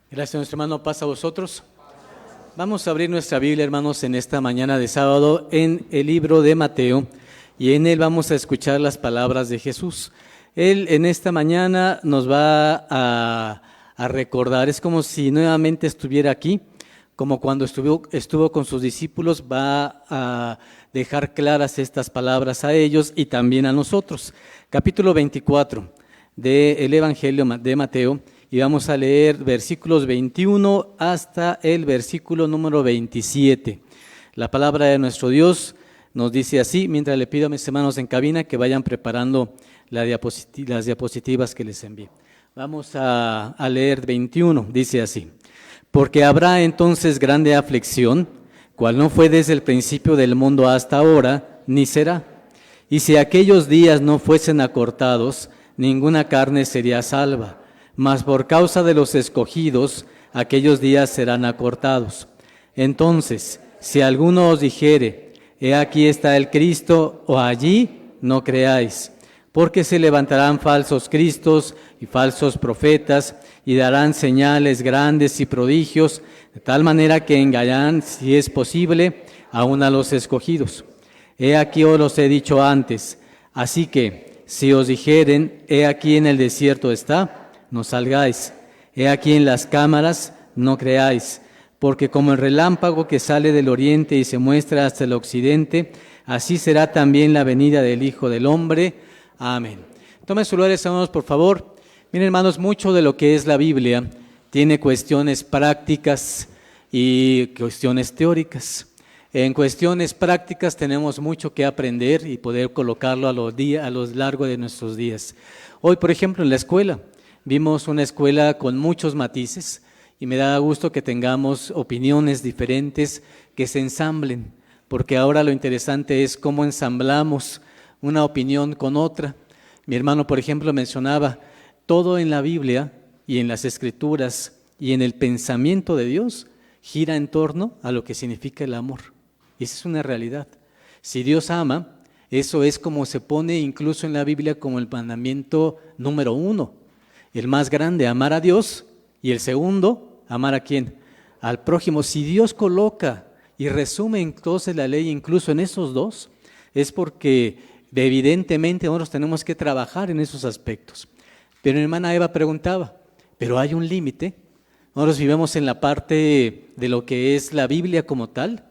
Gracias, nuestro hermano. Paz a vosotros. Vamos a abrir nuestra Biblia, hermanos, en esta mañana de sábado en el libro de Mateo, y en él vamos a escuchar las palabras de Jesús. Él en esta mañana nos va a recordar, es como si nuevamente estuviera aquí, como cuando estuvo con sus discípulos, va a dejar claras estas palabras a ellos y también a nosotros. Capítulo 24 del Evangelio de Mateo. Y vamos a leer versículos 21 hasta el versículo número 27. La palabra de nuestro Dios nos dice así, mientras le pido a mis hermanos en cabina que vayan preparando las diapositivas que les envíe. Vamos a leer 21, dice así. Porque habrá entonces grande aflicción, cual no fue desde el principio del mundo hasta ahora, ni será. Y si aquellos días no fuesen acortados, ninguna carne sería salva. Mas por causa de los escogidos, aquellos días serán acortados. Entonces, si alguno os dijere, he aquí está el Cristo, o allí, no creáis, porque se levantarán falsos cristos y falsos profetas, y darán señales grandes y prodigios, de tal manera que engañarán, si es posible, aún a los escogidos. He aquí os los he dicho antes, así que, si os dijeren, he aquí en el desierto está, no salgáis. He aquí en las cámaras, no creáis, porque como el relámpago que sale del oriente y se muestra hasta el occidente, así será también la venida del Hijo del Hombre. Amén. Tomen sus lugares, hermanos, por favor. Miren, hermanos, mucho de lo que es la Biblia tiene cuestiones prácticas y cuestiones teóricas. En cuestiones prácticas tenemos mucho que aprender y poder colocarlo a lo largo de nuestros días. Hoy, por ejemplo, en la escuela, vimos una escuela con muchos matices y me da gusto que tengamos opiniones diferentes que se ensamblen, porque ahora lo interesante es cómo ensamblamos una opinión con otra. Mi hermano, por ejemplo, mencionaba, todo en la Biblia y en las Escrituras y en el pensamiento de Dios gira en torno a lo que significa el amor. Y esa es una realidad. Si Dios ama, eso es como se pone incluso en la Biblia como el mandamiento número 1. El más grande, amar a Dios, y el segundo, amar a ¿quién? Al prójimo. Si Dios coloca y resume entonces la ley incluso en esos dos, es porque evidentemente nosotros tenemos que trabajar en esos aspectos. Pero mi hermana Eva preguntaba, ¿pero hay un límite? Nosotros vivimos en la parte de lo que es la Biblia como tal.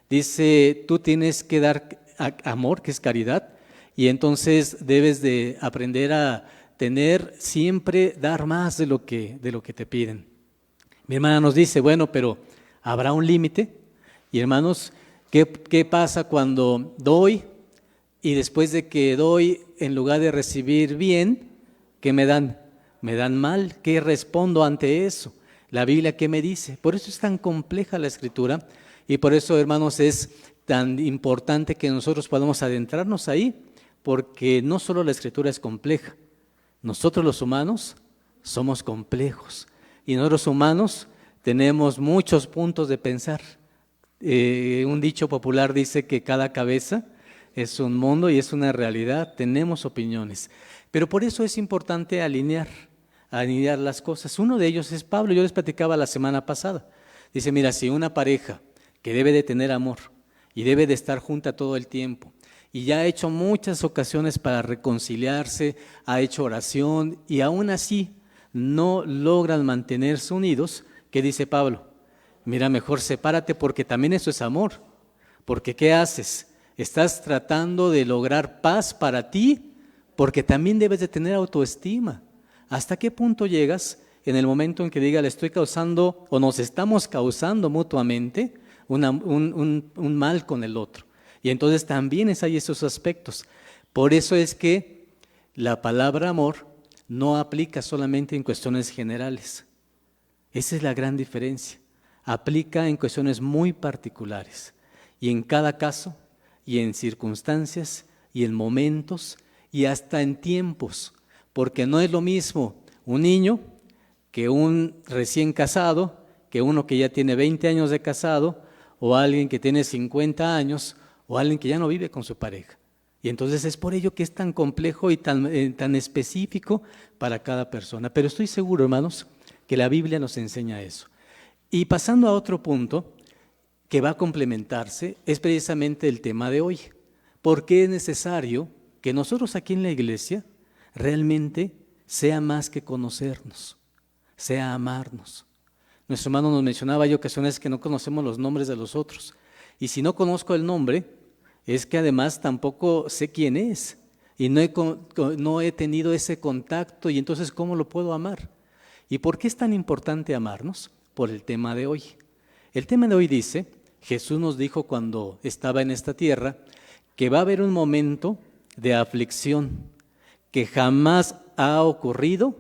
Dice, tú tienes que dar amor, que es caridad, y entonces debes de aprender a tener siempre, dar más de lo que te piden. Mi hermana nos dice, bueno, pero ¿habrá un límite? Y hermanos, ¿qué pasa cuando doy y después de que doy, en lugar de recibir bien, ¿qué me dan? Me dan mal. ¿Qué respondo ante eso? La Biblia, ¿qué me dice? Por eso es tan compleja la Escritura y por eso, hermanos, es tan importante que nosotros podamos adentrarnos ahí, porque no solo la Escritura es compleja, nosotros los humanos somos complejos y nosotros humanos tenemos muchos puntos de pensar. Un dicho popular dice que cada cabeza es un mundo y es una realidad, tenemos opiniones. Pero por eso es importante alinear las cosas. Uno de ellos es Pablo, yo les platicaba la semana pasada. Dice, mira, si una pareja que debe de tener amor y debe de estar junta todo el tiempo, y ya ha hecho muchas ocasiones para reconciliarse, ha hecho oración y aún así no logran mantenerse unidos, ¿qué dice Pablo? Mira, mejor sepárate porque también eso es amor. Porque ¿qué haces? Estás tratando de lograr paz para ti porque también debes de tener autoestima. ¿Hasta qué punto llegas en el momento en que diga le estoy causando o nos estamos causando mutuamente un mal con el otro? Y entonces también hay esos aspectos. Por eso es que la palabra amor no aplica solamente en cuestiones generales. Esa es la gran diferencia. Aplica en cuestiones muy particulares. Y en cada caso, y en circunstancias, y en momentos, y hasta en tiempos. Porque no es lo mismo un niño que un recién casado, que uno que ya tiene 20 años de casado, o alguien que tiene 50 años, o alguien que ya no vive con su pareja. Y entonces es por ello que es tan complejo y tan específico para cada persona. Pero estoy seguro, hermanos, que la Biblia nos enseña eso. Y pasando a otro punto que va a complementarse, es precisamente el tema de hoy. ¿Por qué es necesario que nosotros aquí en la iglesia realmente sea más que conocernos, sea amarnos? Nuestro hermano nos mencionaba, hay ocasiones que no conocemos los nombres de los otros. Y si no conozco el nombre, es que además tampoco sé quién es. Y no he tenido ese contacto, y entonces ¿cómo lo puedo amar? ¿Y por qué es tan importante amarnos? Por el tema de hoy. El tema de hoy dice, Jesús nos dijo cuando estaba en esta tierra, que va a haber un momento de aflicción que jamás ha ocurrido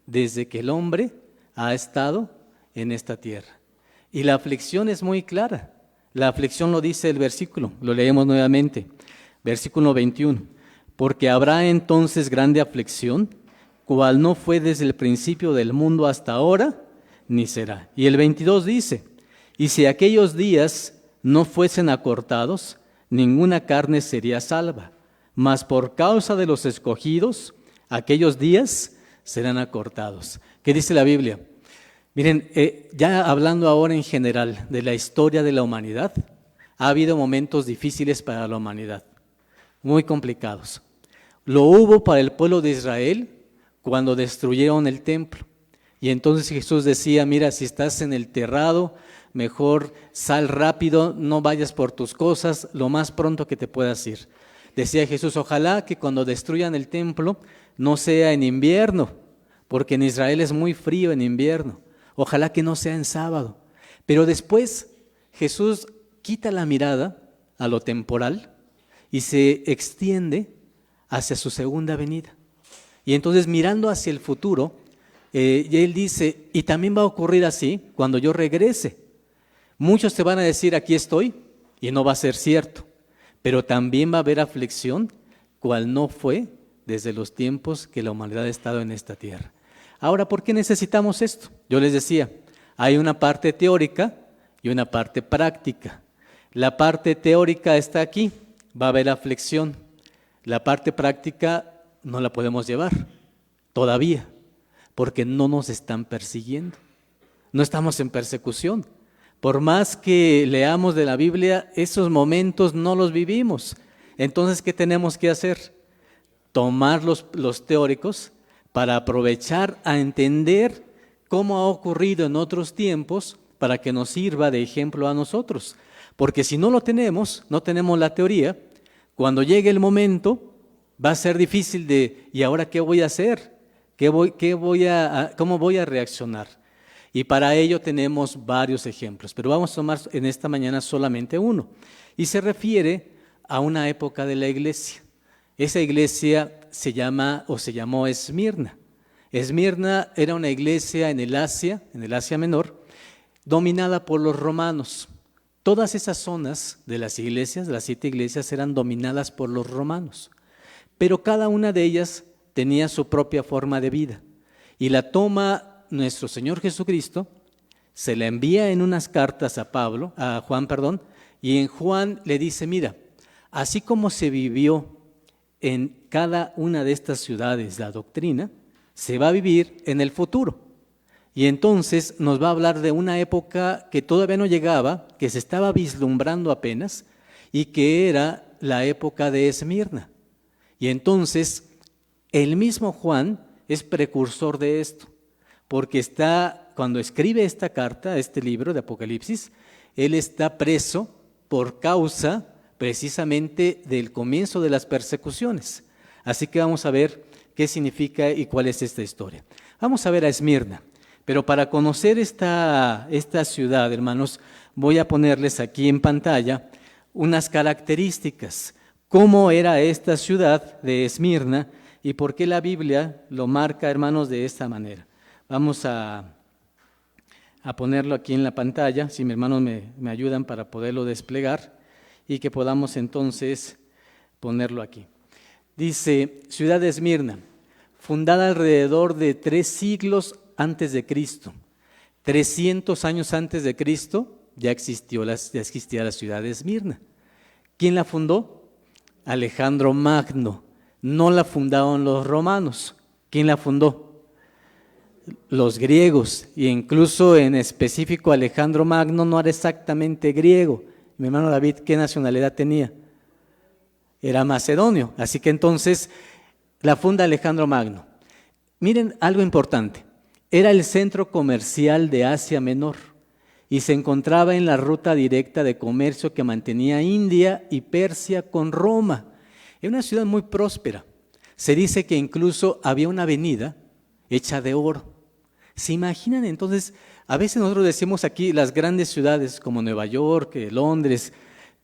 desde que el hombre ha estado en esta tierra. Y la aflicción es muy clara. La aflicción lo dice el versículo, lo leemos nuevamente, versículo 21. Porque habrá entonces grande aflicción, cual no fue desde el principio del mundo hasta ahora, ni será. Y el 22 dice, y si aquellos días no fuesen acortados, ninguna carne sería salva, mas por causa de los escogidos, aquellos días serán acortados. ¿Qué dice la Biblia? Miren, ya hablando ahora en general de la historia de la humanidad, ha habido momentos difíciles para la humanidad, muy complicados. Lo hubo para el pueblo de Israel cuando destruyeron el templo. Y entonces Jesús decía, mira, si estás en el terrado, mejor sal rápido, no vayas por tus cosas, lo más pronto que te puedas ir. Decía Jesús, ojalá que cuando destruyan el templo no sea en invierno, porque en Israel es muy frío en invierno. Ojalá que no sea en sábado. Pero después Jesús quita la mirada a lo temporal y se extiende hacia su segunda venida. Y entonces mirando hacia el futuro, él dice, y también va a ocurrir así cuando yo regrese. Muchos te van a decir, aquí estoy, y no va a ser cierto. Pero también va a haber aflicción, cual no fue desde los tiempos que la humanidad ha estado en esta tierra. Ahora, ¿por qué necesitamos esto? Yo les decía, hay una parte teórica y una parte práctica. La parte teórica está aquí, va a haber aflicción. La parte práctica no la podemos llevar todavía, porque no nos están persiguiendo. No estamos en persecución. Por más que leamos de la Biblia, esos momentos no los vivimos. Entonces, ¿qué tenemos que hacer? Tomar los teóricos para aprovechar a entender cómo ha ocurrido en otros tiempos para que nos sirva de ejemplo a nosotros. Porque si no lo tenemos, no tenemos la teoría, cuando llegue el momento va a ser difícil de, ¿y ahora qué voy a hacer? ¿Cómo voy a reaccionar? Y para ello tenemos varios ejemplos, pero vamos a tomar en esta mañana solamente uno. Y se refiere a una época de la iglesia. Esa iglesia se llamó Esmirna. Esmirna era una iglesia en el Asia Menor, dominada por los romanos. Todas esas zonas de las iglesias, las 7 iglesias, eran dominadas por los romanos. Pero cada una de ellas tenía su propia forma de vida. Y la toma nuestro Señor Jesucristo, se la envía en unas cartas a Juan, y en Juan le dice, mira, así como se vivió en cada una de estas ciudades la doctrina, se va a vivir en el futuro. Y entonces nos va a hablar de una época que todavía no llegaba, que se estaba vislumbrando apenas, y que era la época de Esmirna. Y entonces el mismo Juan es precursor de esto, porque cuando escribe esta carta, este libro de Apocalipsis, él está preso por causa precisamente del comienzo de las persecuciones. Así que vamos a ver qué significa y cuál es esta historia. Vamos a ver a Esmirna, pero para conocer esta ciudad, hermanos, voy a ponerles aquí en pantalla unas características. ¿Cómo era esta ciudad de Esmirna y por qué la Biblia lo marca, hermanos, de esta manera? Vamos a ponerlo aquí en la pantalla, si mis hermanos me ayudan para poderlo desplegar y que podamos entonces ponerlo aquí. Dice, ciudad de Esmirna, fundada alrededor de 3 siglos antes de Cristo. 300 años antes de Cristo ya existía la ciudad de Esmirna. ¿Quién la fundó? Alejandro Magno. No la fundaron los romanos. ¿Quién la fundó? los griegos, e incluso en específico Alejandro Magno no era exactamente griego. Mi hermano David, ¿qué nacionalidad tenía? Era macedonio, así que entonces la funda Alejandro Magno. Miren algo importante, era el centro comercial de Asia Menor y se encontraba en la ruta directa de comercio que mantenía India y Persia con Roma. Era una ciudad muy próspera. Se dice que incluso había una avenida hecha de oro. ¿Se imaginan entonces? A veces nosotros decimos aquí las grandes ciudades como Nueva York, Londres,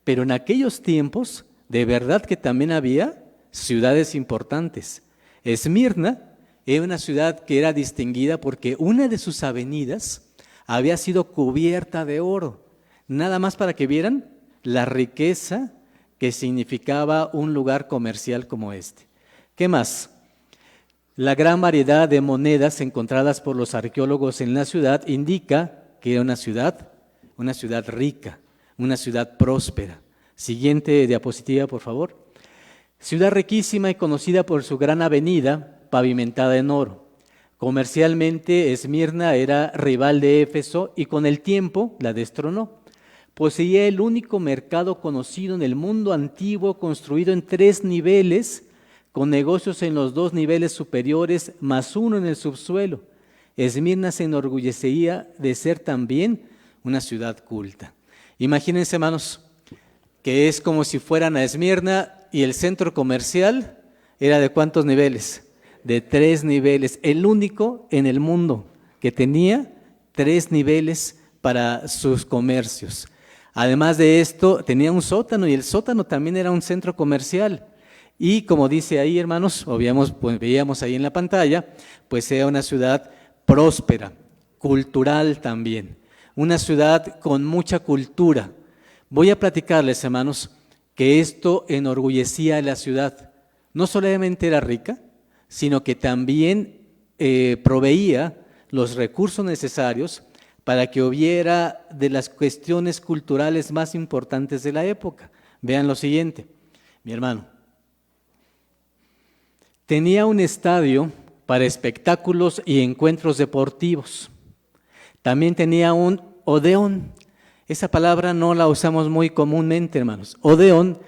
pero en aquellos tiempos de verdad que también había ciudades importantes. Esmirna era una ciudad que era distinguida porque una de sus avenidas había sido cubierta de oro, nada más para que vieran la riqueza que significaba un lugar comercial como este. ¿Qué más? La gran variedad de monedas encontradas por los arqueólogos en la ciudad indica que era una ciudad rica, una ciudad próspera. Siguiente diapositiva, por favor. Ciudad riquísima y conocida por su gran avenida pavimentada en oro. Comercialmente, Esmirna era rival de Éfeso y con el tiempo la destronó. Poseía el único mercado conocido en el mundo antiguo, construido en 3 niveles, con negocios en los 2 niveles superiores, más uno en el subsuelo. Esmirna se enorgullecía de ser también una ciudad culta. Imagínense, hermanos, que es como si fueran a Esmirna y el centro comercial era ¿de cuántos niveles? De 3 niveles, el único en el mundo que tenía 3 niveles para sus comercios. Además de esto, tenía un sótano y el sótano también era un centro comercial. Y como dice ahí, hermanos, veíamos ahí en la pantalla, pues era una ciudad próspera, cultural también, una ciudad con mucha cultura. Voy a platicarles, hermanos, que esto enorgullecía a la ciudad. No solamente era rica, sino que también proveía los recursos necesarios para que hubiera de las cuestiones culturales más importantes de la época. Vean lo siguiente, mi hermano. Tenía un estadio para espectáculos y encuentros deportivos. También tenía un odeón. Esa palabra no la usamos muy comúnmente, hermanos. Odeón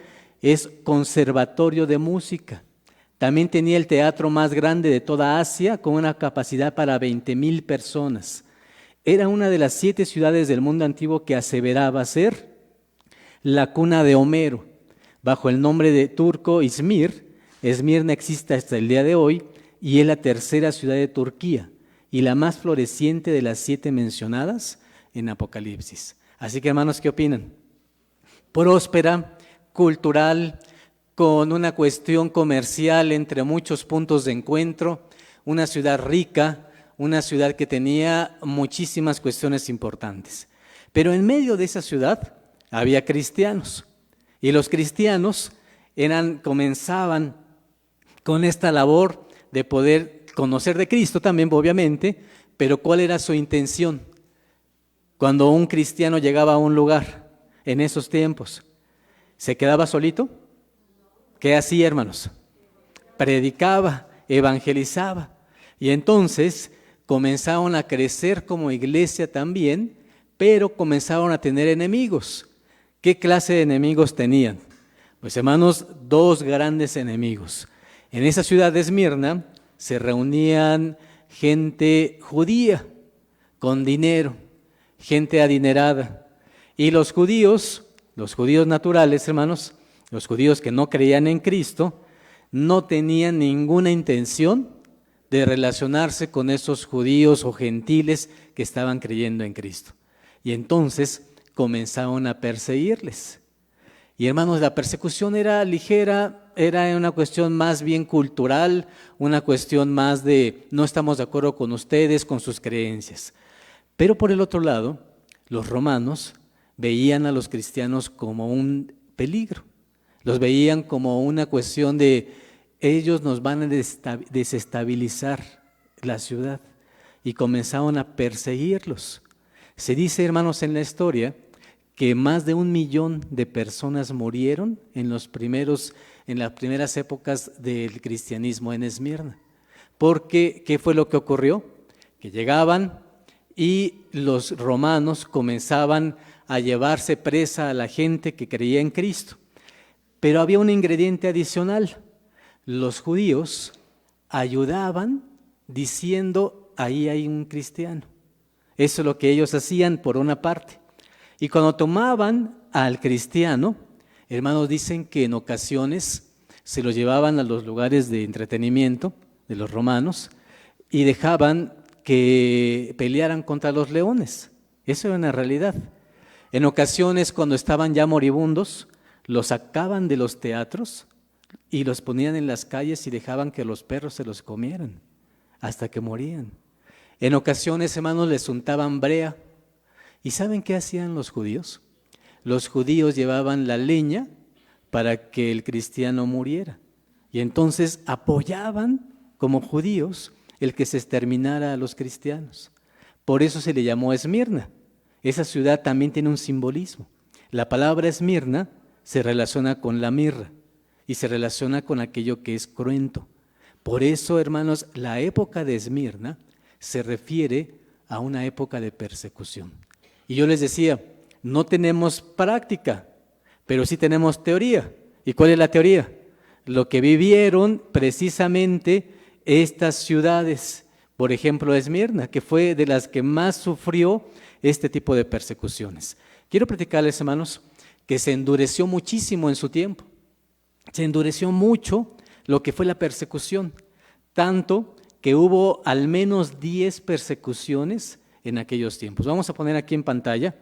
es conservatorio de música. También tenía el teatro más grande de toda Asia, con una capacidad para 20,000 personas. Era una de las 7 ciudades del mundo antiguo que aseveraba ser la cuna de Homero. Bajo el nombre de turco Izmir, Esmirna existe hasta el día de hoy y es la 3ª ciudad de Turquía y la más floreciente de las 7 mencionadas en Apocalipsis. Así que, hermanos, ¿qué opinan? Próspera, cultural, con una cuestión comercial entre muchos puntos de encuentro, una ciudad rica, una ciudad que tenía muchísimas cuestiones importantes. Pero en medio de esa ciudad había cristianos y los cristianos comenzaban con esta labor de poder conocer de Cristo también, obviamente, pero ¿cuál era su intención? Cuando un cristiano llegaba a un lugar en esos tiempos, ¿se quedaba solito? ¿Qué hacía, hermanos? Predicaba, evangelizaba. Y entonces comenzaron a crecer como iglesia también, pero comenzaron a tener enemigos. ¿Qué clase de enemigos tenían? Pues, hermanos, 2 grandes enemigos. En esa ciudad de Esmirna se reunían gente judía con dinero, gente adinerada. Y los judíos naturales, hermanos, los judíos que no creían en Cristo, no tenían ninguna intención de relacionarse con esos judíos o gentiles que estaban creyendo en Cristo. Y entonces comenzaron a perseguirles. Y, hermanos, la persecución era ligera, era una cuestión más bien cultural, una cuestión más de no estamos de acuerdo con ustedes, con sus creencias. Pero por el otro lado, los romanos veían a los cristianos como un peligro, los veían como una cuestión de ellos nos van a desestabilizar la ciudad y comenzaron a perseguirlos. Se dice, hermanos, en la historia que más de 1 millón de personas murieron en las primeras épocas del cristianismo en Esmirna. Porque, ¿qué fue lo que ocurrió? que llegaban y los romanos comenzaban a llevarse presa a la gente que creía en Cristo. Pero había un ingrediente adicional. Los judíos ayudaban diciendo, ahí hay un cristiano. Eso es lo que ellos hacían por una parte. Y cuando tomaban al cristiano, hermanos, dicen que en ocasiones se lo llevaban a los lugares de entretenimiento de los romanos y dejaban que pelearan contra los leones. Eso era una realidad. En ocasiones, cuando estaban ya moribundos, los sacaban de los teatros y los ponían en las calles y dejaban que los perros se los comieran hasta que morían. En ocasiones, hermanos, les untaban brea. ¿Y saben qué hacían los judíos? Los judíos llevaban la leña para que el cristiano muriera. Y entonces apoyaban como judíos el que se exterminara a los cristianos. Por eso se le llamó Esmirna. Esa ciudad también tiene un simbolismo. La palabra Esmirna se relaciona con la mirra y se relaciona con aquello que es cruento. Por eso, hermanos, la época de Esmirna se refiere a una época de persecución. Y yo les decía, no tenemos práctica, pero sí tenemos teoría. ¿Y cuál es la teoría? Lo que vivieron precisamente estas ciudades, por ejemplo Esmirna, que fue de las que más sufrió este tipo de persecuciones. Quiero platicarles, hermanos, que se endureció muchísimo en su tiempo. Se endureció mucho lo que fue la persecución, tanto que hubo al menos 10 persecuciones en aquellos tiempos. Vamos a poner aquí en pantalla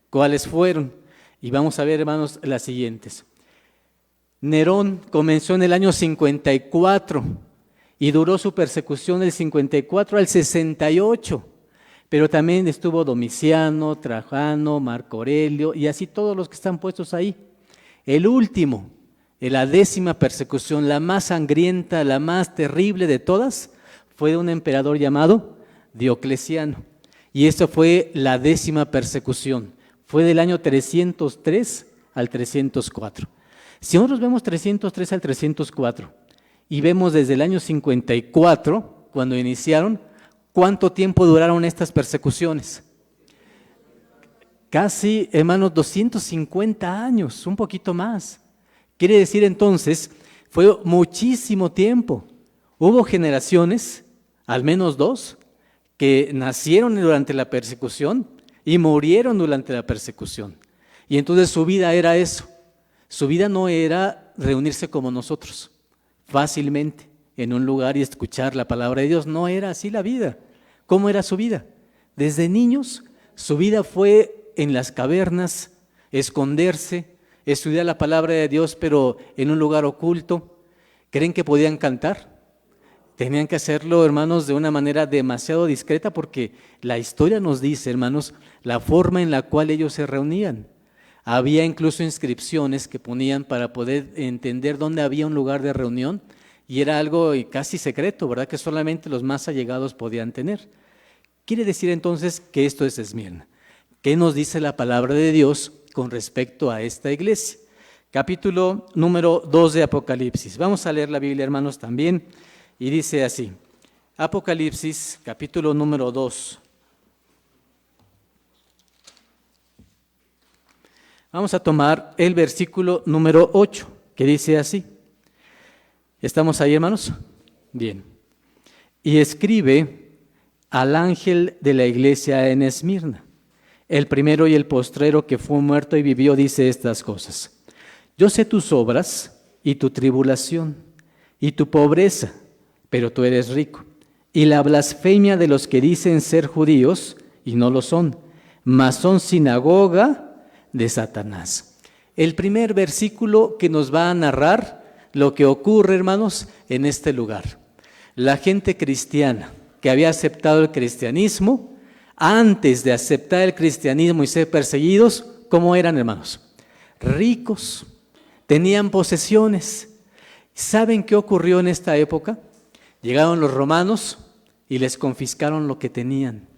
cuáles fueron y vamos a ver, hermanos, las siguientes. Nerón comenzó en el año 54 y duró su persecución del 54 al 68, pero también estuvo Domiciano, Trajano, Marco Aurelio y así todos los que están puestos ahí. El último, en la 10ª persecución, la más sangrienta, la más terrible de todas, fue de un emperador llamado Diocleciano. Y esto fue la 10ª persecución. Fue del año 303 al 304. Si nosotros vemos 303 al 304 y vemos desde el año 54, cuando iniciaron, ¿cuánto tiempo duraron estas persecuciones? Casi, hermanos, 250 años, un poquito más. Quiere decir entonces, fue muchísimo tiempo. Hubo generaciones, al menos 2, que nacieron durante la persecución y murieron durante la persecución. Y entonces su vida era eso. Su vida no era reunirse como nosotros, fácilmente, en un lugar y escuchar la palabra de Dios. No era así la vida. ¿Cómo era su vida? Desde niños, su vida fue en las cavernas, esconderse, estudiar la palabra de Dios, pero en un lugar oculto. ¿Creen que podían cantar? Tenían que hacerlo, hermanos, de una manera demasiado discreta porque la historia nos dice, hermanos, la forma en la cual ellos se reunían. Había incluso inscripciones que ponían para poder entender dónde había un lugar de reunión y era algo casi secreto, ¿verdad? Que solamente los más allegados podían tener. Quiere decir entonces que esto es Esmirna. ¿Qué nos dice la palabra de Dios con respecto a esta iglesia? Capítulo número 2 de Apocalipsis. Vamos a leer la Biblia, hermanos, también. Y dice así, Apocalipsis, capítulo número 2. Vamos a tomar el versículo número 8, que dice así. ¿Estamos ahí, hermanos? Bien. Y escribe al ángel de la iglesia en Esmirna, el primero y el postrero que fue muerto y vivió, dice estas cosas. Yo sé tus obras y tu tribulación y tu pobreza, pero tú eres rico, y la blasfemia de los que dicen ser judíos y no lo son, mas son sinagoga de Satanás. El primer versículo que nos va a narrar lo que ocurre, hermanos, en este lugar. La gente cristiana que había aceptado el cristianismo, antes de aceptar el cristianismo y ser perseguidos, ¿cómo eran, hermanos? Ricos, tenían posesiones. ¿Saben qué ocurrió en esta época? Llegaron los romanos y les confiscaron lo que tenían.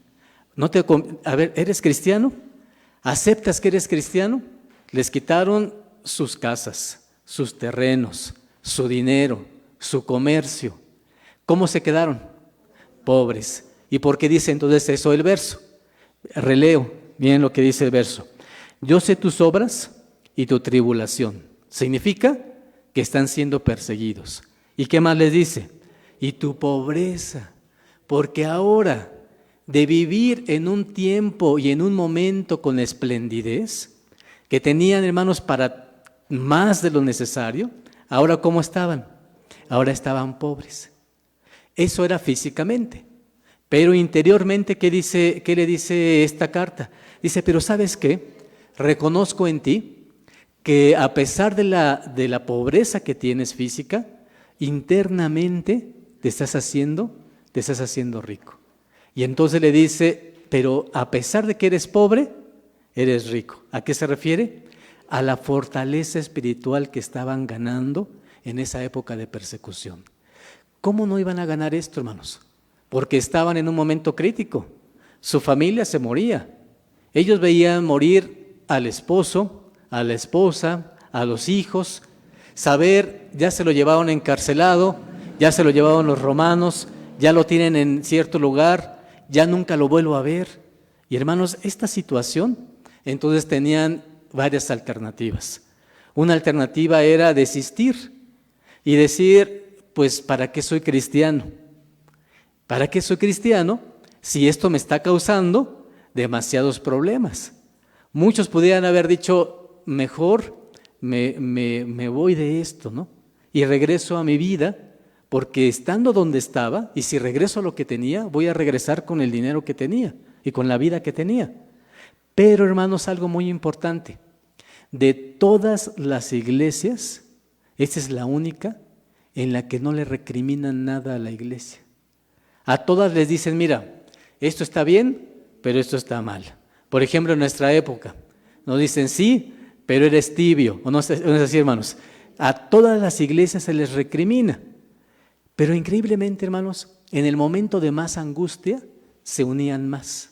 A ver, ¿eres cristiano? ¿Aceptas que eres cristiano? Les quitaron sus casas, sus terrenos, su dinero, su comercio. ¿Cómo se quedaron? Pobres. ¿Y por qué dice entonces eso el verso? Releo bien lo que dice el verso. Yo sé tus obras y tu tribulación. Significa que están siendo perseguidos. ¿Y qué más les dice? Y tu pobreza, porque ahora de vivir en un tiempo y en un momento con esplendidez, que tenían, hermanos, para más de lo necesario, ahora ¿cómo estaban? Ahora estaban pobres. Eso era físicamente. Pero interiormente, ¿qué le dice esta carta? Dice, pero ¿sabes qué? Reconozco en ti que a pesar de la pobreza que tienes física, internamente te estás haciendo rico. Y entonces le dice, pero a pesar de que eres pobre, eres rico. ¿A qué se refiere? A la fortaleza espiritual que estaban ganando en esa época de persecución. ¿Cómo no iban a ganar esto, hermanos? Porque estaban en un momento crítico. Su familia se moría. Ellos veían morir al esposo, a la esposa, a los hijos. Saber, ya se lo llevaron encarcelado, ya se lo llevaron los romanos, ya lo tienen en cierto lugar, ya nunca lo vuelvo a ver. Y hermanos, esta situación, entonces tenían varias alternativas. Una alternativa era desistir y decir, pues, ¿para qué soy cristiano? ¿Para qué soy cristiano si esto me está causando demasiados problemas? Muchos pudieran haber dicho, mejor me voy de esto, ¿no? Y regreso a mi vida, porque estando donde estaba, y si regreso a lo que tenía, voy a regresar con el dinero que tenía y con la vida que tenía. Pero, hermanos, algo muy importante, de todas las iglesias, esta es la única en la que no le recriminan nada a la iglesia. A todas les dicen, mira, esto está bien, pero esto está mal. Por ejemplo, en nuestra época, nos dicen, sí, pero eres tibio. ¿O no es así, hermanos? A todas las iglesias se les recrimina. Pero increíblemente, hermanos, en el momento de más angustia, se unían más.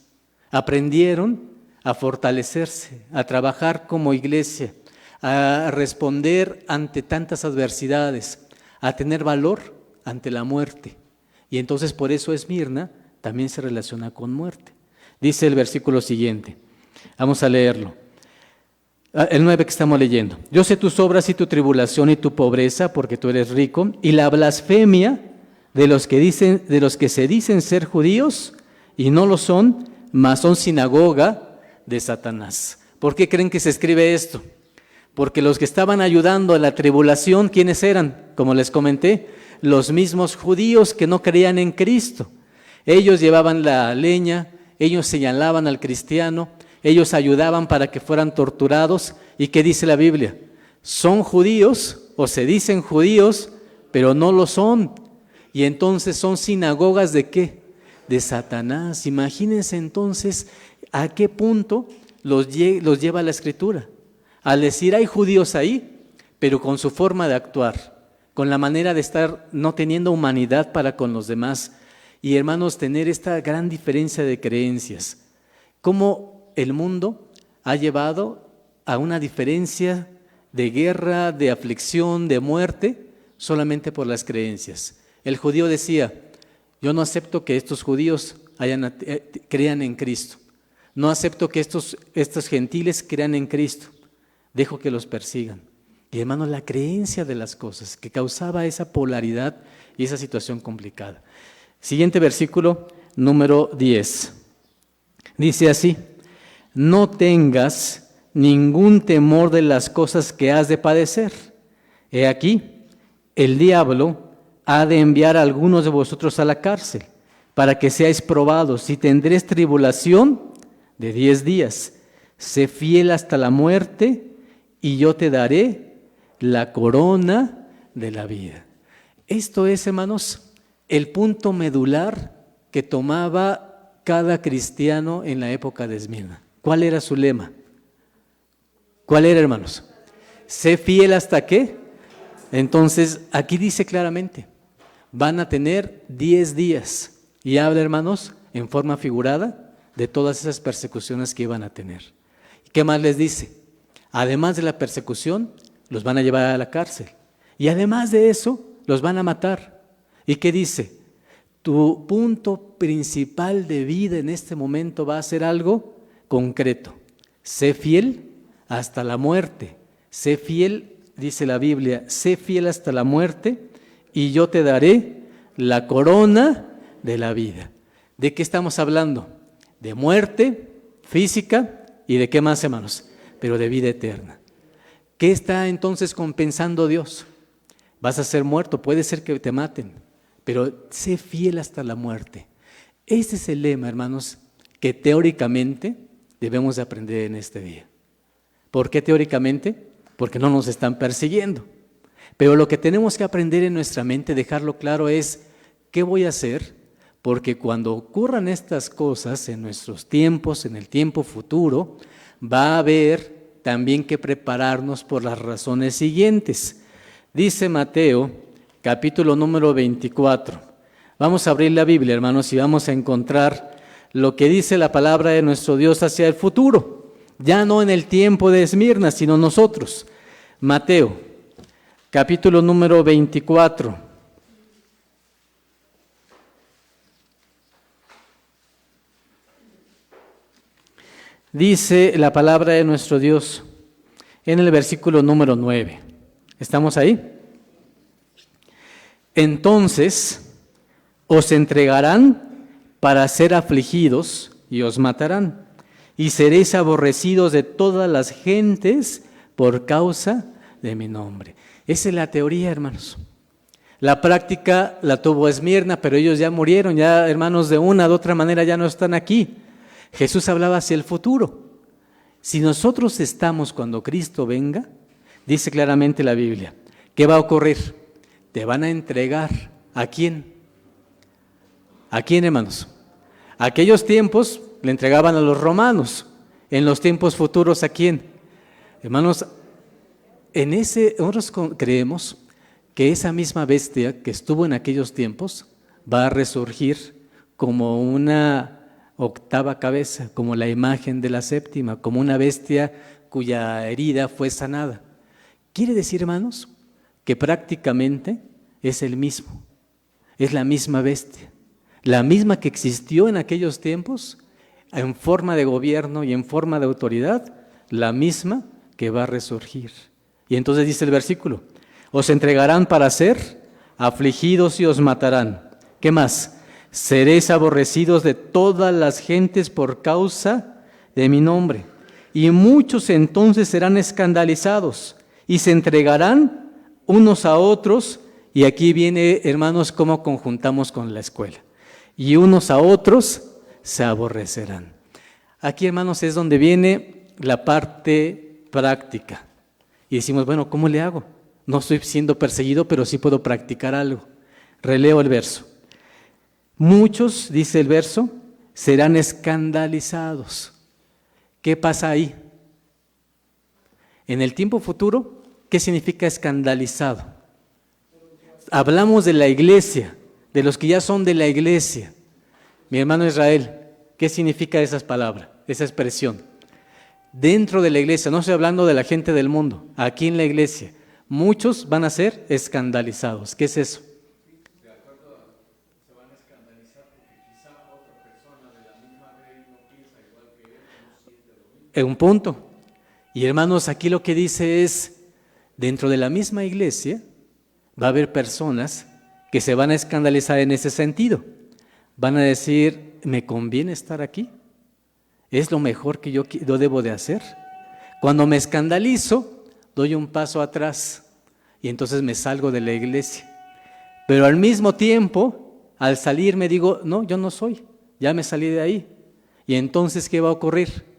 Aprendieron a fortalecerse, a trabajar como iglesia, a responder ante tantas adversidades, a tener valor ante la muerte. Y entonces por eso Esmirna también se relaciona con muerte. Dice el versículo siguiente, vamos a leerlo. El 9 que estamos leyendo. Yo sé tus obras y tu tribulación y tu pobreza, porque tú eres rico, y la blasfemia de los que se dicen ser judíos y no lo son, mas son sinagoga de Satanás. ¿Por qué creen que se escribe esto? Porque los que estaban ayudando a la tribulación, ¿quiénes eran? Como les comenté, los mismos judíos que no creían en Cristo. Ellos llevaban la leña, ellos señalaban al cristiano, ellos ayudaban para que fueran torturados. ¿Y qué dice la Biblia? Son judíos o se dicen judíos, pero no lo son. Y entonces son sinagogas ¿de qué? De Satanás. Imagínense entonces a qué punto los lleva la Escritura. Al decir hay judíos ahí, pero con su forma de actuar, con la manera de estar no teniendo humanidad para con los demás. Y hermanos, tener esta gran diferencia de creencias. ¿Cómo el mundo ha llevado a una diferencia de guerra, de aflicción, de muerte, solamente por las creencias? El judío decía, yo no acepto que estos judíos crean en Cristo. No acepto que estos gentiles crean en Cristo. Dejo que los persigan. Y hermanos, la creencia de las cosas que causaba esa polaridad y esa situación complicada. Siguiente versículo, número 10. Dice así, no tengas ningún temor de las cosas que has de padecer. He aquí, el diablo ha de enviar a algunos de vosotros a la cárcel, para que seáis probados, y tendréis tribulación de 10 días. Sé fiel hasta la muerte, y yo te daré la corona de la vida. Esto es, hermanos, el punto medular que tomaba cada cristiano en la época de Esmirna. ¿Cuál era su lema? ¿Cuál era, hermanos? Sé fiel hasta qué. Entonces, aquí dice claramente, van a tener 10 días. Y habla, hermanos, en forma figurada, de todas esas persecuciones que iban a tener. ¿Qué más les dice? Además de la persecución, los van a llevar a la cárcel. Y además de eso, los van a matar. ¿Y qué dice? Tu punto principal de vida en este momento va a ser algo concreto. Sé fiel hasta la muerte. Sé fiel, dice la Biblia, sé fiel hasta la muerte y yo te daré la corona de la vida. ¿De qué estamos hablando? De muerte física y de qué más, hermanos, pero de vida eterna. ¿Qué está entonces compensando Dios? Vas a ser muerto, puede ser que te maten, pero sé fiel hasta la muerte. Ese es el lema, hermanos, que teóricamente debemos de aprender en este día. ¿Por qué teóricamente? Porque no nos están persiguiendo. Pero lo que tenemos que aprender en nuestra mente, dejarlo claro, es ¿qué voy a hacer? Porque cuando ocurran estas cosas en nuestros tiempos, en el tiempo futuro, va a haber también que prepararnos por las razones siguientes. Dice Mateo, capítulo número 24. Vamos a abrir la Biblia, hermanos, y vamos a encontrar lo que dice la palabra de nuestro Dios hacia el futuro. Ya no en el tiempo de Esmirna, sino nosotros. Mateo, capítulo número 24. Dice la palabra de nuestro Dios en el versículo número 9. ¿Estamos ahí? Entonces os entregarán para ser afligidos y os matarán, y seréis aborrecidos de todas las gentes por causa de mi nombre. Esa es la teoría, hermanos. La práctica la tuvo Esmirna, pero ellos ya murieron, ya hermanos de una, de otra manera ya no están aquí. Jesús hablaba hacia el futuro. Si nosotros estamos cuando Cristo venga, dice claramente la Biblia, ¿qué va a ocurrir? Te van a entregar. ¿A quién? ¿A quién, hermanos? Aquellos tiempos le entregaban a los romanos. En los tiempos futuros, ¿a quién? Hermanos, nosotros creemos que esa misma bestia que estuvo en aquellos tiempos va a resurgir como una octava cabeza, como la imagen de la séptima, como una bestia cuya herida fue sanada. Quiere decir, hermanos, que prácticamente es el mismo, es la misma bestia, la misma que existió en aquellos tiempos, en forma de gobierno y en forma de autoridad, la misma que va a resurgir. Y entonces dice el versículo, os entregarán para ser afligidos y os matarán. ¿Qué más? Seréis aborrecidos de todas las gentes por causa de mi nombre. Y muchos entonces serán escandalizados y se entregarán unos a otros. Y aquí viene, hermanos, cómo conjuntamos con la escuela. Y unos a otros se aborrecerán. Aquí, hermanos, es donde viene la parte práctica. Y decimos, bueno, ¿cómo le hago? No estoy siendo perseguido, pero sí puedo practicar algo. Releo el verso. Muchos, dice el verso, serán escandalizados. ¿Qué pasa ahí? En el tiempo futuro, ¿qué significa escandalizado? Hablamos de la iglesia, de los que ya son de la iglesia. Mi hermano Israel, ¿qué significa esa palabra, esa expresión? Dentro de la iglesia, no estoy hablando de la gente del mundo, aquí en la iglesia, muchos van a ser escandalizados. ¿Qué es eso? Un punto. Y hermanos, aquí lo que dice es, dentro de la misma iglesia va a haber personas que se van a escandalizar en ese sentido. Van a decir, ¿me conviene estar aquí? ¿Es lo mejor que yo debo de hacer? Cuando me escandalizo, doy un paso atrás y entonces me salgo de la iglesia. Pero al mismo tiempo, al salir me digo, no, yo no soy, ya me salí de ahí. Y entonces, ¿qué va a ocurrir?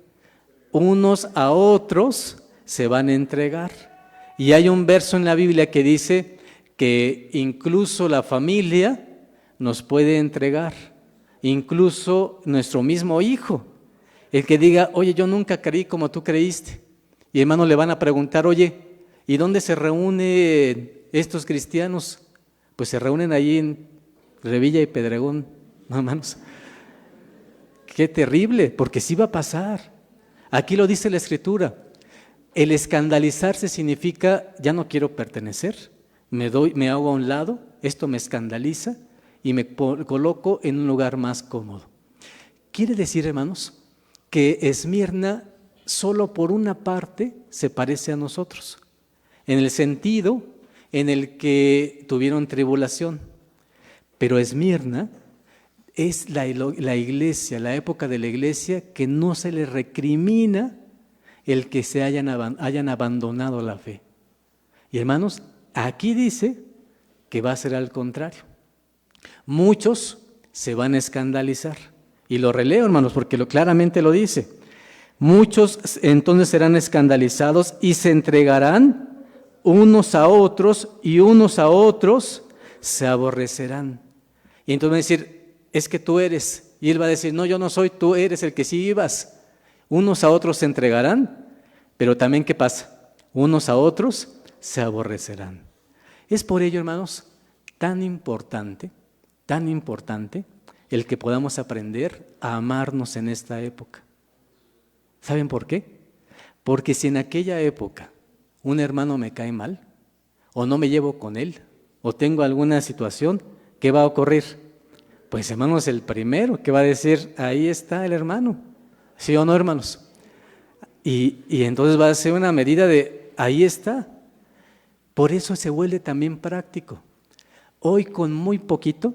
Unos a otros se van a entregar. Y hay un verso en la Biblia que dice que incluso la familia nos puede entregar, incluso nuestro mismo hijo. El que diga, oye, yo nunca creí como tú creíste. Y hermanos le van a preguntar, oye, ¿y dónde se reúnen estos cristianos? Pues se reúnen allí en Revilla y Pedregón, ¿no, hermanos? Qué terrible, porque sí va a pasar. Aquí lo dice la Escritura. El escandalizarse significa, ya no quiero pertenecer, me hago a un lado, esto me escandaliza, y me coloco en un lugar más cómodo. Quiere decir, hermanos, que Esmirna solo por una parte se parece a nosotros, en el sentido en el que tuvieron tribulación. Pero Esmirna es la iglesia, la época de la iglesia que no se le recrimina el que se hayan abandonado la fe. Y hermanos, aquí dice que va a ser al contrario. Muchos se van a escandalizar. Y lo releo, hermanos, porque claramente lo dice. Muchos entonces serán escandalizados y se entregarán unos a otros y unos a otros se aborrecerán. Y entonces va a decir, es que tú eres. Y él va a decir, no, yo no soy, tú eres el que sí ibas. Unos a otros se entregarán, pero también ¿qué pasa? Unos a otros se aborrecerán. Es por ello, hermanos, tan importante el que podamos aprender a amarnos en esta época. ¿Saben por qué? Porque si en aquella época un hermano me cae mal, o no me llevo con él, o tengo alguna situación, ¿qué va a ocurrir? Pues, hermanos, el primero que va a decir, ahí está el hermano, ¿sí o no, hermanos? Y entonces va a ser una medida de, ahí está. Por eso se vuelve también práctico. Hoy con muy poquito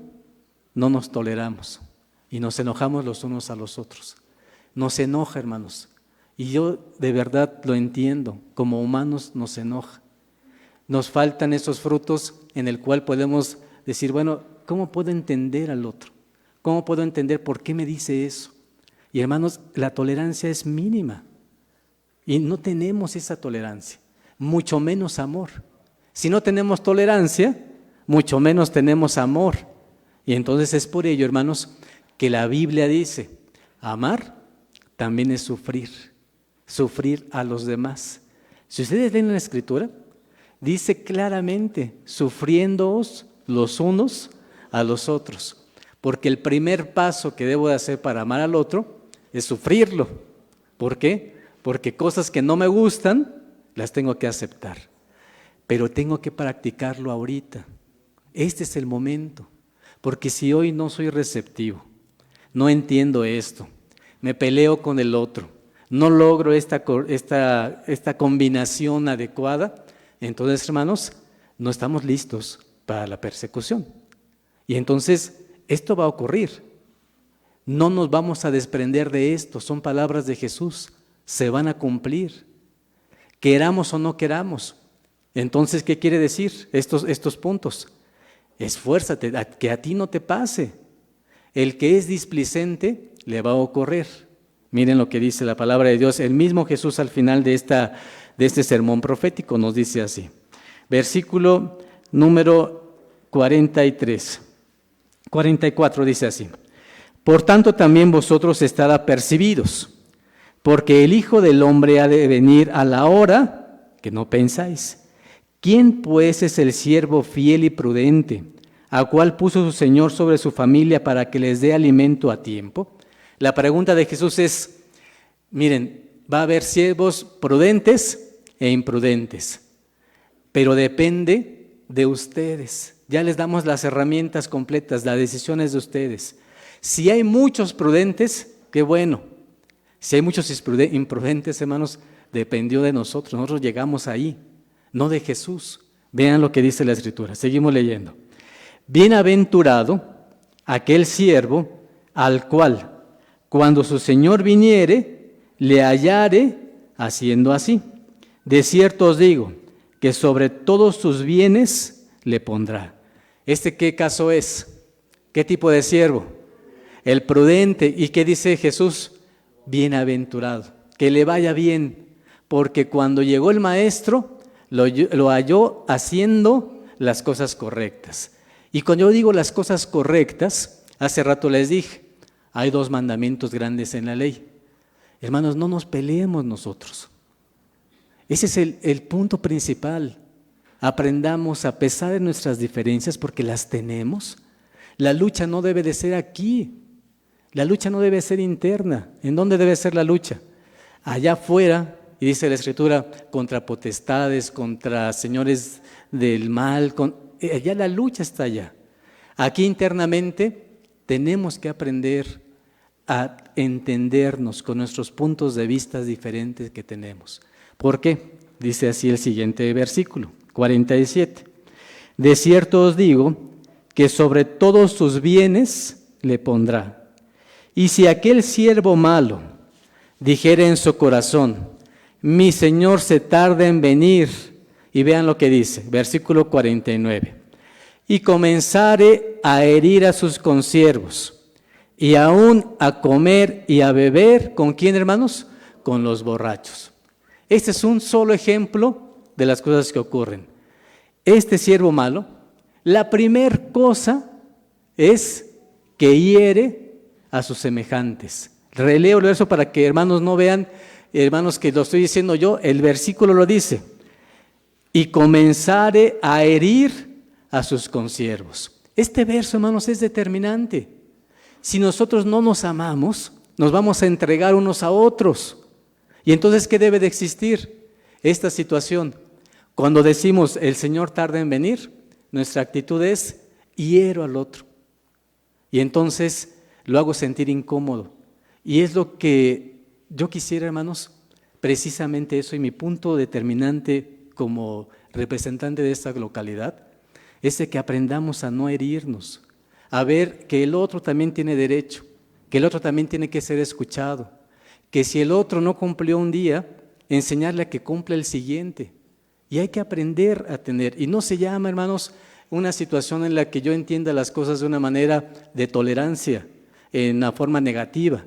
no nos toleramos y nos enojamos los unos a los otros. Nos enoja, hermanos. Y yo de verdad lo entiendo, como humanos nos enoja. Nos faltan esos frutos en el cual podemos decir, bueno, ¿cómo puedo entender al otro? ¿Cómo puedo entender por qué me dice eso? Y hermanos, la tolerancia es mínima y no tenemos esa tolerancia, mucho menos amor. Si no tenemos tolerancia, mucho menos tenemos amor. Y entonces es por ello, hermanos, que la Biblia dice, amar también es sufrir a los demás. Si ustedes leen la Escritura, dice claramente, sufriéndoos los unos a los otros. Porque el primer paso que debo de hacer para amar al otro es sufrirlo. ¿Por qué? Porque cosas que no me gustan, las tengo que aceptar. Pero tengo que practicarlo ahorita. Este es el momento. Porque si hoy no soy receptivo, no entiendo esto, me peleo con el otro, no logro esta combinación adecuada, entonces, hermanos, no estamos listos para la persecución. Y entonces, esto va a ocurrir. No nos vamos a desprender de esto, son palabras de Jesús, se van a cumplir, queramos o no queramos. Entonces, ¿qué quiere decir estos puntos? Esfuérzate, que a ti no te pase. El que es displicente le va a ocurrir. Miren lo que dice la palabra de Dios. El mismo Jesús al final de este sermón profético nos dice así. Versículo número 44 dice así. Por tanto también vosotros estad apercibidos, porque el Hijo del Hombre ha de venir a la hora que no pensáis. ¿Quién pues es el siervo fiel y prudente, a cual puso su Señor sobre su familia para que les dé alimento a tiempo? La pregunta de Jesús es, miren, va a haber siervos prudentes e imprudentes, pero depende de ustedes. Ya les damos las herramientas completas, las decisiones de ustedes. Si hay muchos prudentes, qué bueno. Si hay muchos imprudentes, hermanos, dependió de nosotros. Nosotros llegamos ahí, no de Jesús. Vean lo que dice la Escritura. Seguimos leyendo. Bienaventurado aquel siervo al cual, cuando su Señor viniere, le hallare haciendo así. De cierto os digo, que sobre todos sus bienes le pondrá. ¿Qué caso es? ¿Qué tipo de siervo? El prudente. ¿Y qué dice Jesús? Bienaventurado, que le vaya bien, porque cuando llegó el maestro, lo halló haciendo las cosas correctas. Y cuando yo digo las cosas correctas, hace rato les dije, hay 2 mandamientos grandes en la ley. Hermanos, no nos peleemos nosotros. Ese es el punto principal. Aprendamos a pesar de nuestras diferencias, porque las tenemos. La lucha no debe de ser aquí. La lucha no debe ser interna. ¿En dónde debe ser la lucha? Allá afuera, y dice la Escritura, contra potestades, contra señores del mal. Allá la lucha está allá. Aquí internamente tenemos que aprender a entendernos con nuestros puntos de vista diferentes que tenemos. ¿Por qué? Dice así el siguiente versículo, 47. De cierto os digo que sobre todos sus bienes le pondrá. Y si aquel siervo malo dijere en su corazón, mi Señor se tarda en venir, y vean lo que dice, versículo 49, y comenzare a herir a sus consiervos, y aún a comer y a beber, ¿con quién, hermanos? Con los borrachos. Este es un solo ejemplo de las cosas que ocurren. Este siervo malo, la primer cosa es que hiere a sus semejantes. Releo el verso para que hermanos no vean, hermanos, que lo estoy diciendo yo, el versículo lo dice. Y comenzare a herir a sus consiervos. Este verso, hermanos, es determinante. Si nosotros no nos amamos, nos vamos a entregar unos a otros. Y entonces, ¿qué debe de existir? Esta situación. Cuando decimos, el Señor tarda en venir, nuestra actitud es, hiero al otro. Y entonces lo hago sentir incómodo. Y es lo que yo quisiera, hermanos, precisamente eso, y mi punto determinante como representante de esta localidad, es de que aprendamos a no herirnos, a ver que el otro también tiene derecho, que el otro también tiene que ser escuchado, que si el otro no cumplió un día, enseñarle a que cumpla el siguiente. Y hay que aprender a tener, y no se llama, hermanos, una situación en la que yo entienda las cosas de una manera de tolerancia, en una forma negativa,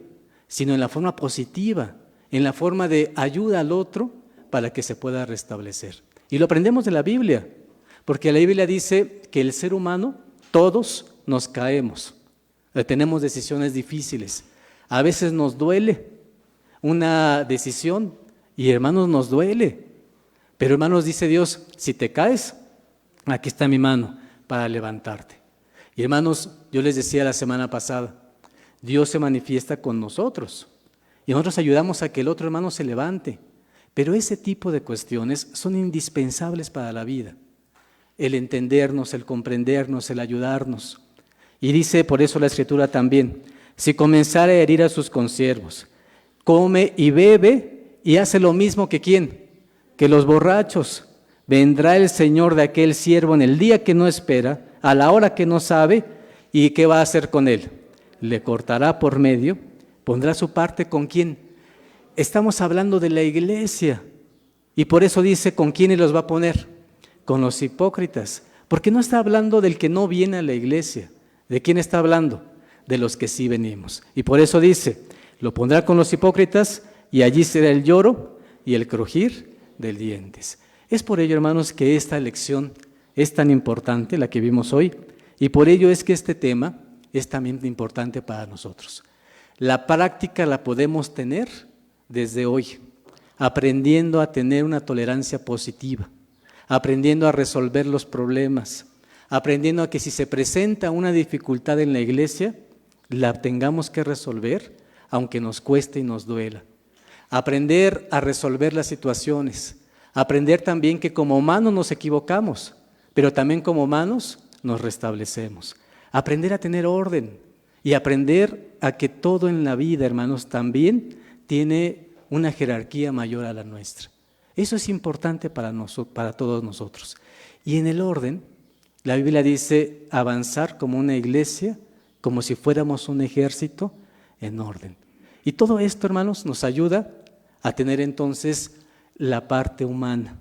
sino en la forma positiva, en la forma de ayuda al otro para que se pueda restablecer. Y lo aprendemos de la Biblia, porque la Biblia dice que el ser humano, todos nos caemos, tenemos decisiones difíciles, a veces nos duele una decisión y hermanos nos duele, pero hermanos dice Dios, si te caes, aquí está mi mano para levantarte. Y hermanos, yo les decía la semana pasada, Dios se manifiesta con nosotros y nosotros ayudamos a que el otro hermano se levante, pero ese tipo de cuestiones son indispensables para la vida, el entendernos, el comprendernos, el ayudarnos. Y dice por eso la Escritura también, si comenzara a herir a sus consiervos, come y bebe y hace lo mismo que ¿quién? Que los borrachos. Vendrá el Señor de aquel siervo en el día que no espera, a la hora que no sabe, ¿y qué va a hacer con él? Le cortará por medio, pondrá su parte ¿con quién? Estamos hablando de la iglesia, y por eso dice ¿con quiénes los va a poner? Con los hipócritas, porque no está hablando del que no viene a la iglesia. ¿De quién está hablando? De los que sí venimos. Y por eso dice, lo pondrá con los hipócritas, y allí será el lloro y el crujir de dientes. Es por ello, hermanos, que esta lección es tan importante, la que vimos hoy, y por ello es que este tema es también importante para nosotros. La práctica la podemos tener desde hoy, aprendiendo a tener una tolerancia positiva, aprendiendo a resolver los problemas, aprendiendo a que si se presenta una dificultad en la iglesia, la tengamos que resolver, aunque nos cueste y nos duela. Aprender a resolver las situaciones, aprender también que como humanos nos equivocamos, pero también como humanos nos restablecemos. Aprender a tener orden y aprender a que todo en la vida, hermanos, también tiene una jerarquía mayor a la nuestra. Eso es importante para todos nosotros. Y en el orden, la Biblia dice avanzar como una iglesia, como si fuéramos un ejército en orden. Y todo esto, hermanos, nos ayuda a tener entonces la parte humana,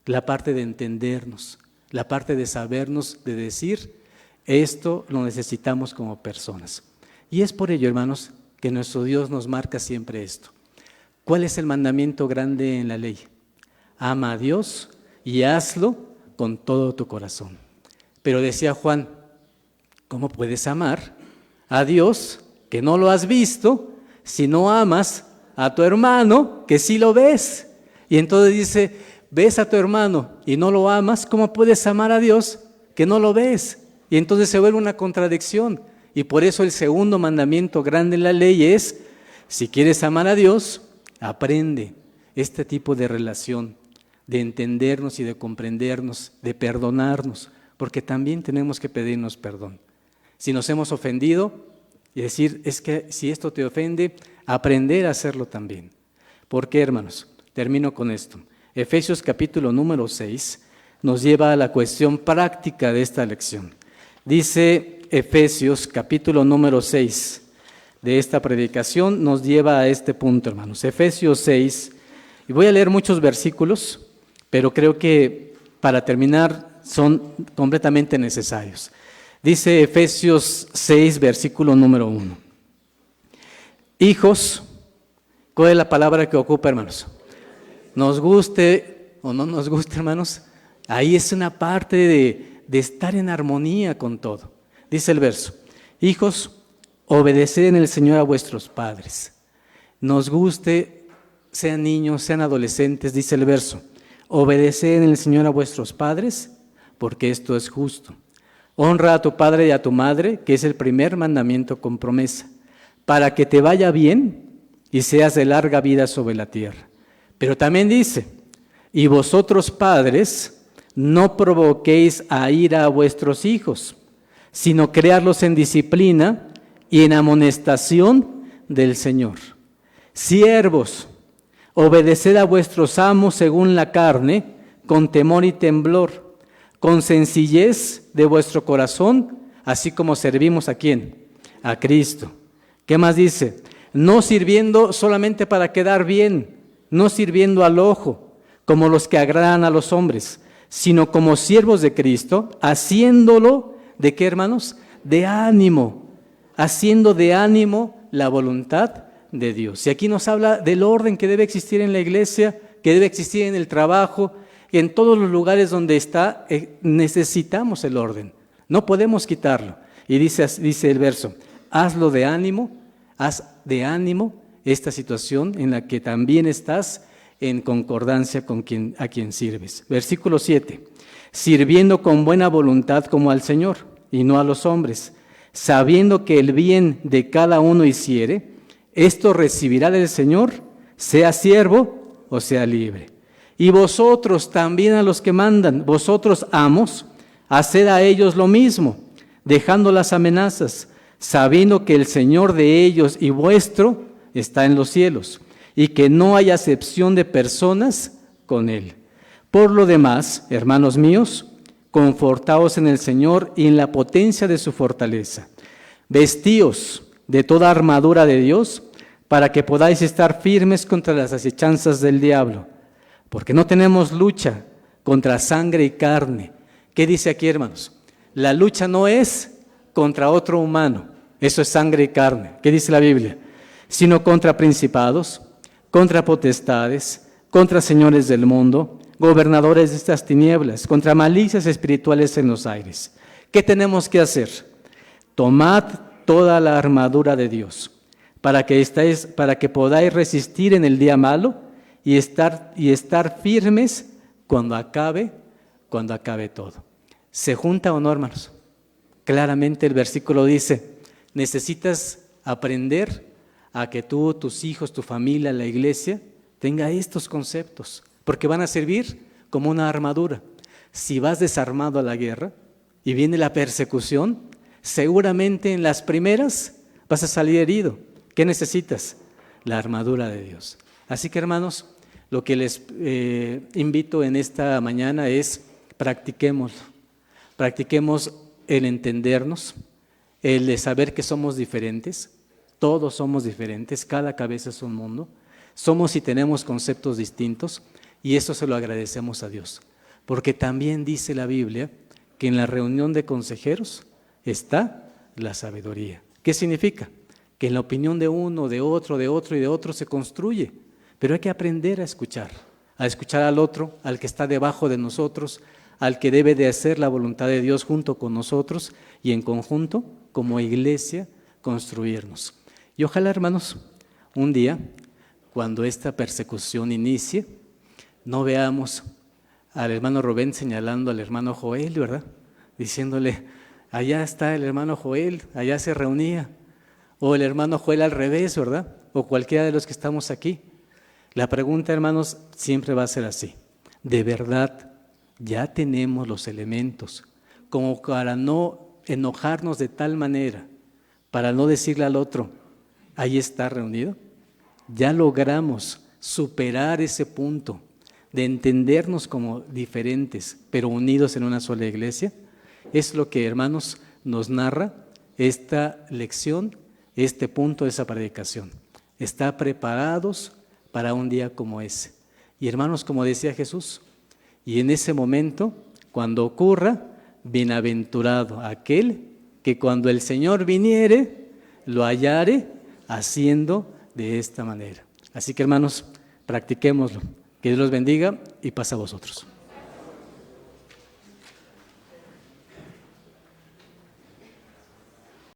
la parte de entendernos, la parte de sabernos, de decir, esto lo necesitamos como personas. Y es por ello, hermanos, que nuestro Dios nos marca siempre esto. ¿Cuál es el mandamiento grande en la ley? Ama a Dios y hazlo con todo tu corazón. Pero decía Juan, ¿cómo puedes amar a Dios que no lo has visto si no amas a tu hermano que sí lo ves? Y entonces dice, ves a tu hermano y no lo amas, ¿cómo puedes amar a Dios que no lo ves? Y entonces se vuelve una contradicción. Y por eso el segundo mandamiento grande en la ley es, si quieres amar a Dios, aprende este tipo de relación, de entendernos y de comprendernos, de perdonarnos, porque también tenemos que pedirnos perdón. Si nos hemos ofendido, y decir, es que si esto te ofende, aprender a hacerlo también. ¿Por qué, hermanos? Termino con esto. Efesios capítulo número 6 nos lleva a la cuestión práctica de esta lección. Dice Efesios capítulo número 6 de esta predicación, nos lleva a este punto, hermanos. Efesios 6, y voy a leer muchos versículos, pero creo que para terminar son completamente necesarios. Dice Efesios 6, versículo número 1. Hijos, ¿cuál es la palabra que ocupa, hermanos? Nos guste o no nos guste, hermanos, ahí es una parte de estar en armonía con todo. Dice el verso, hijos, obedeced en el Señor a vuestros padres. Nos guste, sean niños, sean adolescentes, dice el verso, obedeced en el Señor a vuestros padres, porque esto es justo. Honra a tu padre y a tu madre, que es el primer mandamiento con promesa, para que te vaya bien y seas de larga vida sobre la tierra. Pero también dice, y vosotros padres, no provoquéis a ira a vuestros hijos, sino criarlos en disciplina y en amonestación del Señor. Siervos, obedeced a vuestros amos según la carne, con temor y temblor, con sencillez de vuestro corazón, así como servimos ¿a quién? A Cristo. ¿Qué más dice? No sirviendo solamente para quedar bien, no sirviendo al ojo, como los que agradan a los hombres, sino como siervos de Cristo, haciéndolo, ¿de qué, hermanos? De ánimo, haciendo de ánimo la voluntad de Dios. Y aquí nos habla del orden que debe existir en la iglesia, que debe existir en el trabajo, y en todos los lugares donde está, necesitamos el orden, no podemos quitarlo. Y dice el verso, hazlo de ánimo, haz de ánimo esta situación en la que también estás en concordancia con a quien sirves. Versículo 7, sirviendo con buena voluntad como al Señor y no a los hombres, sabiendo que el bien de cada uno hiciere, esto recibirá del Señor, sea siervo o sea libre. Y vosotros también a los que mandan, vosotros amos, haced a ellos lo mismo, dejando las amenazas, sabiendo que el Señor de ellos y vuestro está en los cielos, y que no hay acepción de personas con Él. Por lo demás, hermanos míos, confortaos en el Señor y en la potencia de su fortaleza. Vestíos de toda armadura de Dios, para que podáis estar firmes contra las acechanzas del diablo. Porque no tenemos lucha contra sangre y carne. ¿Qué dice aquí, hermanos? La lucha no es contra otro humano, eso es sangre y carne. ¿Qué dice la Biblia? Sino contra principados, contra potestades, contra señores del mundo, gobernadores de estas tinieblas, contra malicias espirituales en los aires. ¿Qué tenemos que hacer? Tomad toda la armadura de Dios, para que podáis resistir en el día malo y estar firmes cuando acabe todo. ¿Se junta o no, hermanos? Claramente el versículo dice, necesitas aprender a que tú, tus hijos, tu familia, la iglesia, tenga estos conceptos, porque van a servir como una armadura. Si vas desarmado a la guerra y viene la persecución, seguramente en las primeras vas a salir herido. ¿Qué necesitas? La armadura de Dios. Así que, hermanos, lo que les invito en esta mañana es practiquemos el entendernos, el de saber que somos diferentes, todos somos diferentes, cada cabeza es un mundo, somos y tenemos conceptos distintos y eso se lo agradecemos a Dios, porque también dice la Biblia que en la reunión de consejeros está la sabiduría. ¿Qué significa? Que en la opinión de uno, de otro y de otro se construye. Pero hay que aprender a escuchar al otro, al que está debajo de nosotros, al que debe de hacer la voluntad de Dios junto con nosotros y en conjunto, como iglesia, construirnos. Y ojalá, hermanos, un día, cuando esta persecución inicie, no veamos al hermano Rubén señalando al hermano Joel, ¿verdad? Diciéndole, allá está el hermano Joel, allá se reunía. O el hermano Joel al revés, ¿verdad? O cualquiera de los que estamos aquí. La pregunta, hermanos, siempre va a ser así. ¿De verdad ya tenemos los elementos como para no enojarnos de tal manera para no decirle al otro, ahí está reunido. Ya logramos superar ese punto de entendernos como diferentes, pero unidos en una sola iglesia. Es lo que, hermanos, nos narra esta lección, este punto de esa predicación. Está preparados para un día como ese. Y hermanos, como decía Jesús, y en ese momento, cuando ocurra, bienaventurado aquel que cuando el Señor viniere, lo hallare haciendo de esta manera. Así que, hermanos, practiquémoslo. Que Dios los bendiga y paz a vosotros.